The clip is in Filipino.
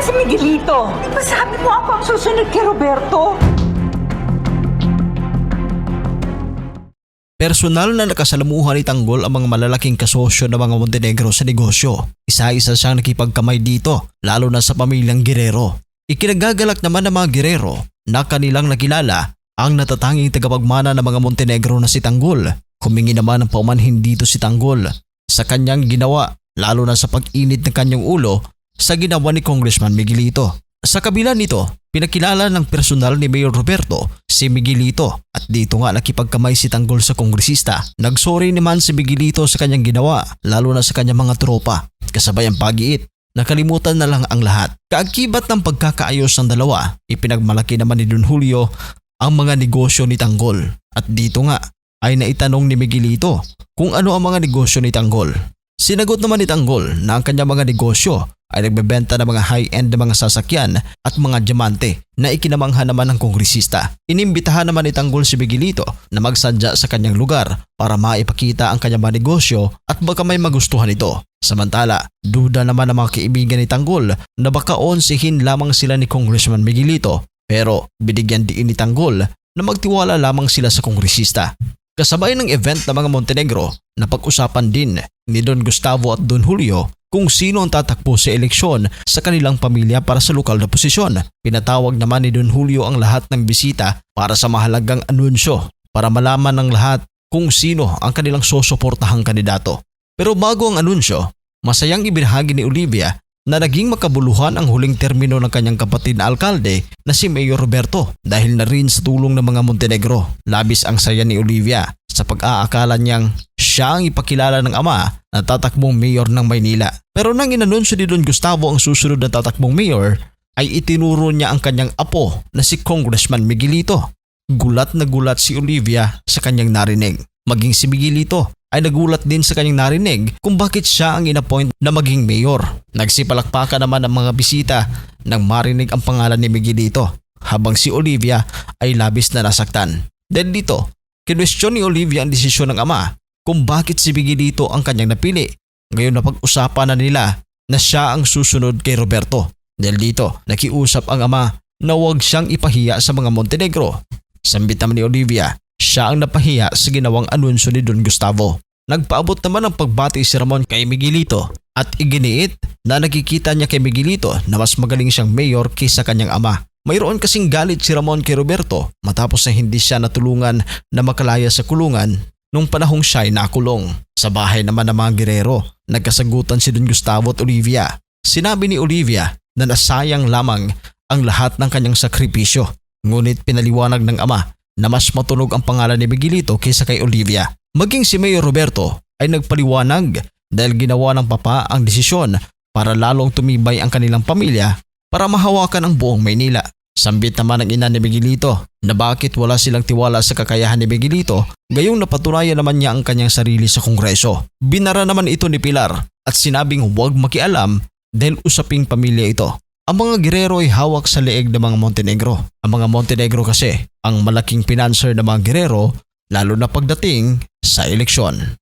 si Miguelito. Masabi mo ako ang susunod kay Roberto. Personal na nakasalamuhan ni Tanggol ang mga malalaking kasosyo ng mga Montenegro sa negosyo. Isa-isa siyang nakipagkamay dito, lalo na sa pamilyang Guerrero. Ikinagagalak naman ng mga Guerrero na kanilang nakilala ang natatanging tagapagmana ng mga Montenegro na si Tanggol. Humingi naman ng paumanhin dito si Tanggol sa kanyang ginawa, lalo na sa pag-init ng kanyang ulo sa ginawa ni Congressman Miguelito. Sa kabila nito, pinakilala ng personal ni Mayor Roberto si Miguelito at dito nga nakipagkamay si Tanggol sa kongresista. Nagsorry naman si Miguelito sa kanyang ginawa, lalo na sa kanyang mga tropa. Kasabay ang pag-iit, nakalimutan na lang ang lahat. Kaakibat ng pagkakaayos ng dalawa, ipinagmalaki naman ni Don Julio ang mga negosyo ni Tanggol. At dito nga ay naitanong ni Miguelito kung ano ang mga negosyo ni Tanggol. Sinagot naman ni Tanggol na ang kanyang mga negosyo ay nagbebenta ng mga high-end na mga sasakyan at mga diamante na ikinamangha naman ng kongresista. Inimbitahan naman ni Tanggol si Miguelito na magsadya sa kanyang lugar para maipakita ang kanyang mga negosyo at baka may magustuhan ito. Samantala, duda naman ng mga kaibigan ni Tanggol na baka onsihin lamang sila ni Congressman Miguelito, pero binigyan din ni Tanggol na magtiwala lamang sila sa kongresista. Kasabay ng event ng mga Montenegro, napag-usapan din ni Don Gustavo at Don Julio kung sino ang tatakbo sa eleksyon sa kanilang pamilya para sa lokal na posisyon. Pinatawag naman ni Don Julio ang lahat ng bisita para sa mahalagang anunsyo para malaman ng lahat kung sino ang kanilang susuportahang kandidato. Pero bago ang anunsyo, masayang ibinahagi ni Olivia na naging makabuluhan ang huling termino ng kanyang kapatid na alkalde na si Mayor Roberto dahil na rin sa tulong ng mga Montenegro. Labis ang saya ni Olivia sa pag-aakala niyang siya ang ipakilala ng ama na tatakbong mayor ng Maynila. Pero nang inanunsyo ni Don Gustavo ang susunod na tatakbong mayor, ay itinuro niya ang kanyang apo na si Congressman Miguelito. Gulat na gulat si Olivia sa kanyang narinig. Maging si Miguelito ay nagulat din sa kanyang narinig kung bakit siya ang inappoint na maging mayor. Nagsipalakpakan naman ang mga bisita nang marinig ang pangalan ni Miguelito, habang si Olivia ay labis na nasaktan. Dahil dito, kinwestiyon ni Olivia ang desisyon ng ama kung bakit si Miguelito ang kanyang napili. Ngayon napag-usapan na nila na siya ang susunod kay Roberto. Dahil dito, nakiusap ang ama na huwag siyang ipahiya sa mga Montenegro. Sambit naman ni Olivia, siya ang napahiya sa ginawang anunsyo ni Don Gustavo. Nagpaabot naman ng pagbati si Ramon kay Miguelito at iginiit na nakikita niya kay Miguelito na mas magaling siyang mayor kaysa kanyang ama. Mayroon kasing galit si Ramon kay Roberto matapos na hindi siya natulungan na makalaya sa kulungan nung panahong siya ay nakulong. Sa bahay naman ng mga Guerrero, nagkasagutan si Don Gustavo at Olivia. Sinabi ni Olivia na nasayang lamang ang lahat ng kanyang sakripisyo. Ngunit pinaliwanag ng ama na mas matunog ang pangalan ni Miguelito kaysa kay Olivia. Maging si Mayor Roberto ay nagpaliwanag dahil ginawa ng papa ang desisyon para lalong tumibay ang kanilang pamilya para mahawakan ang buong Maynila. Sambit naman ng ina ni Miguelito na bakit wala silang tiwala sa kakayahan ni Miguelito, gayong napatunayan naman niya ang kanyang sarili sa Kongreso. Binara naman ito ni Pilar at sinabing huwag makialam dahil usaping pamilya ito. Ang mga Guerrero ay hawak sa leeg ng mga Montenegro. Ang mga Montenegro kasi ang malaking pinanser ng mga Guerrero lalo na pagdating sa eleksyon.